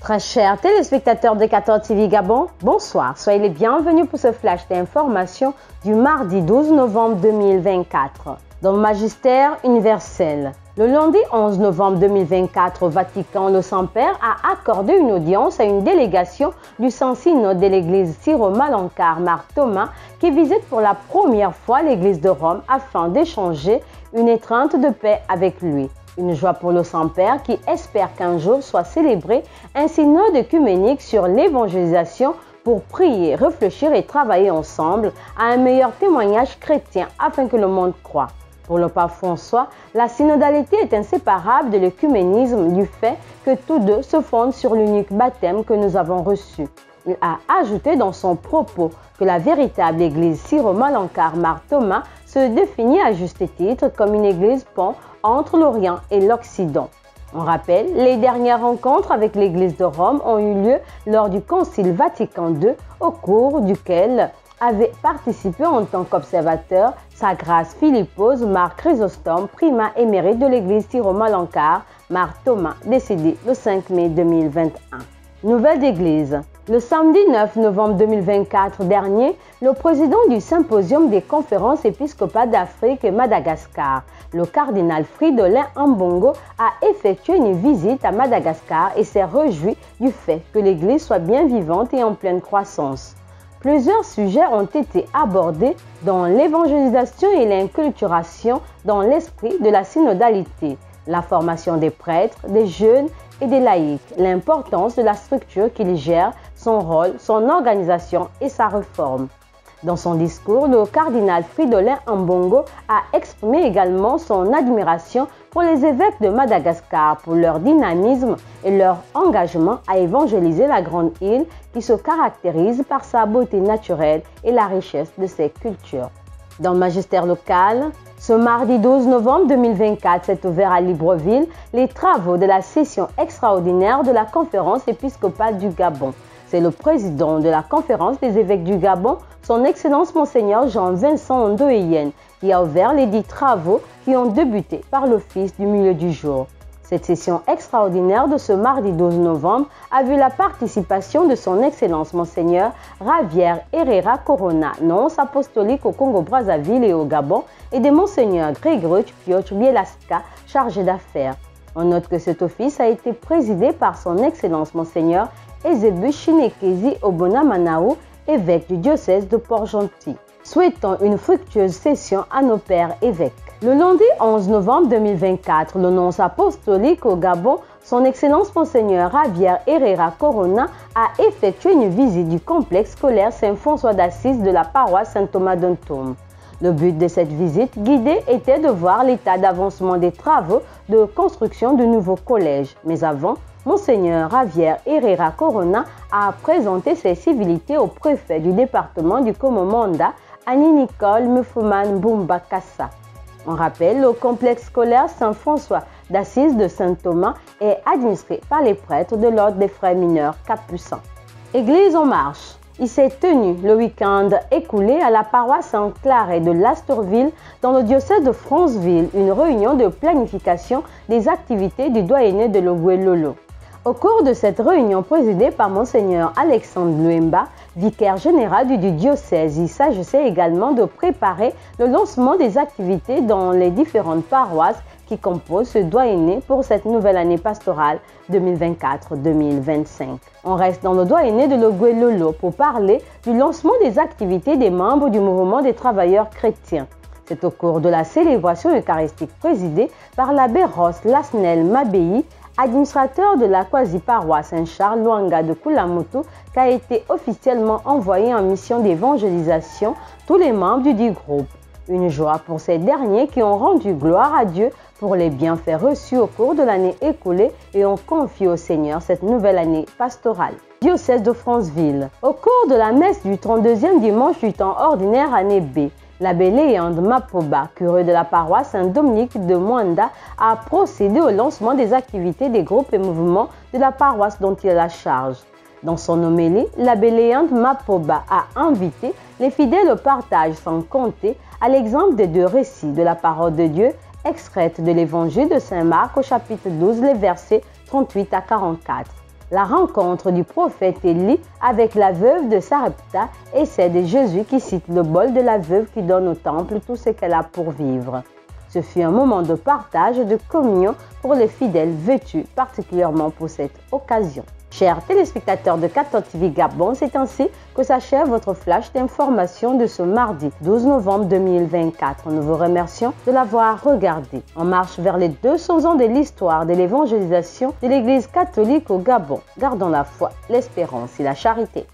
Très chers téléspectateurs de 14 TV Gabon, bonsoir. Soyez les bienvenus pour ce flash d'information du mardi 12 novembre 2024. Dans le magistère universel, le lundi 11 novembre 2024 au Vatican, le Saint-Père a accordé une audience à une délégation du Saint-Synode de l'église Syro-Malankar Marc Thomas qui visite pour la première fois l'église de Rome afin d'échanger une étreinte de paix avec lui. Une joie pour le Saint-Père qui espère qu'un jour soit célébré un synode œcuménique sur l'évangélisation pour prier, réfléchir et travailler ensemble à un meilleur témoignage chrétien afin que le monde croie. Pour le pape François, la synodalité est inséparable de l'œcuménisme du fait que tous deux se fondent sur l'unique baptême que nous avons reçu. Il a ajouté dans son propos que la véritable église Syro-Malankar Marc Thomas se définit à juste titre comme une église pont entre l'Orient et l'Occident. On rappelle, les dernières rencontres avec l'église de Rome ont eu lieu lors du Concile Vatican II, au cours duquel avait participé en tant qu'observateur Sa Grâce Philippose Marc Chrysostome, primat émérite de l'église Syro-Malankar Marc Thomas, décédé le 5 mai 2021. Nouvelle d'église. Le samedi 9 novembre 2024 dernier, le président du Symposium des conférences épiscopales d'Afrique et Madagascar, le cardinal Fridolin Ambongo, a effectué une visite à Madagascar et s'est réjoui du fait que l'église soit bien vivante et en pleine croissance. Plusieurs sujets ont été abordés dans l'évangélisation et l'inculturation dans l'esprit de la synodalité, la formation des prêtres, des jeunes et des laïcs, l'importance de la structure qu'il gère, son rôle, son organisation et sa réforme. Dans son discours, le cardinal Fridolin Ambongo a exprimé également son admiration pour les évêques de Madagascar pour leur dynamisme et leur engagement à évangéliser la grande île qui se caractérise par sa beauté naturelle et la richesse de ses cultures. Dans le magistère local, ce mardi 12 novembre 2024 s'est ouvert à Libreville les travaux de la session extraordinaire de la conférence épiscopale du Gabon. C'est le président de la conférence des évêques du Gabon, son Excellence Monseigneur Jean-Vincent Ndoyen, qui a ouvert les 10 travaux qui ont débuté par l'office du milieu du jour. Cette session extraordinaire de ce mardi 12 novembre a vu la participation de son Excellence Monseigneur Javier Herrera Corona, nonce apostolique au Congo-Brazzaville et au Gabon, et de Monseigneur Grégory Piotr Bielaska, chargé d'affaires. On note que cet office a été présidé par son Excellence Monseigneur Ezebu Chinekezi Obonamanaou, évêque du diocèse de Port-Gentil. Souhaitons une fructueuse session à nos pères évêques. Le lundi 11 novembre 2024, le nonce apostolique au Gabon, son Excellence Monseigneur Javier Herrera Corona, a effectué une visite du complexe scolaire Saint-François d'Assise de la paroisse Saint-Thomas d'Entôme. Le but de cette visite guidée était de voir l'état d'avancement des travaux de construction du nouveau collège. Mais avant, Monseigneur Javier Herrera Corona a présenté ses civilités au préfet du département du Komomanda, Annie-Nicole Mufouman Boumbakassa. On rappelle, le complexe scolaire Saint-François d'Assise de Saint-Thomas est administré par les prêtres de l'ordre des frères mineurs capucins. Église en marche. Il s'est tenu le week-end écoulé à la paroisse Saint-Claret de Lastorville dans le diocèse de Franceville une réunion de planification des activités du doyenné de l'Oguelolo. Au cours de cette réunion présidée par Monseigneur Alexandre Luemba, vicaire général du diocèse, il s'agissait également de préparer le lancement des activités dans les différentes paroisses qui composent ce doyenné pour cette nouvelle année pastorale 2024-2025. On reste dans le doyenné de l'Oguelolo pour parler du lancement des activités des membres du mouvement des travailleurs chrétiens. C'est au cours de la célébration eucharistique présidée par l'abbé Ross Lasnel Mabéi, administrateur de la quasi-paroisse Saint-Charles Luanga de Kulamoto, qu'a été officiellement envoyé en mission d'évangélisation tous les membres du dit groupe. Une joie pour ces derniers qui ont rendu gloire à Dieu pour les bienfaits reçus au cours de l'année écoulée et ont confié au Seigneur cette nouvelle année pastorale. Diocèse de Franceville. Au cours de la messe du 32e dimanche du temps ordinaire année B, l'abbé Léandre Mapoba, curé de la paroisse Saint-Dominique de Mwanda, a procédé au lancement des activités des groupes et mouvements de la paroisse dont il a la charge. Dans son homélie, l'abbé Léandre Mapoba a invité les fidèles au partage sans compter à l'exemple des 2 récits de la parole de Dieu extraite de l'évangile de Saint Marc au chapitre 12, les versets 38 à 44. La rencontre du prophète Élie avec la veuve de Sarepta et celle de Jésus qui cite le bol de la veuve qui donne au temple tout ce qu'elle a pour vivre. Ce fut un moment de partage et de communion pour les fidèles vêtus particulièrement pour cette occasion. Chers téléspectateurs de 14 TV Gabon, c'est ainsi que s'achève votre flash d'information de ce mardi 12 novembre 2024. Nous vous remercions de l'avoir regardé. En marche vers les 200 ans de l'histoire de l'évangélisation de l'Église catholique au Gabon. Gardons la foi, l'espérance et la charité.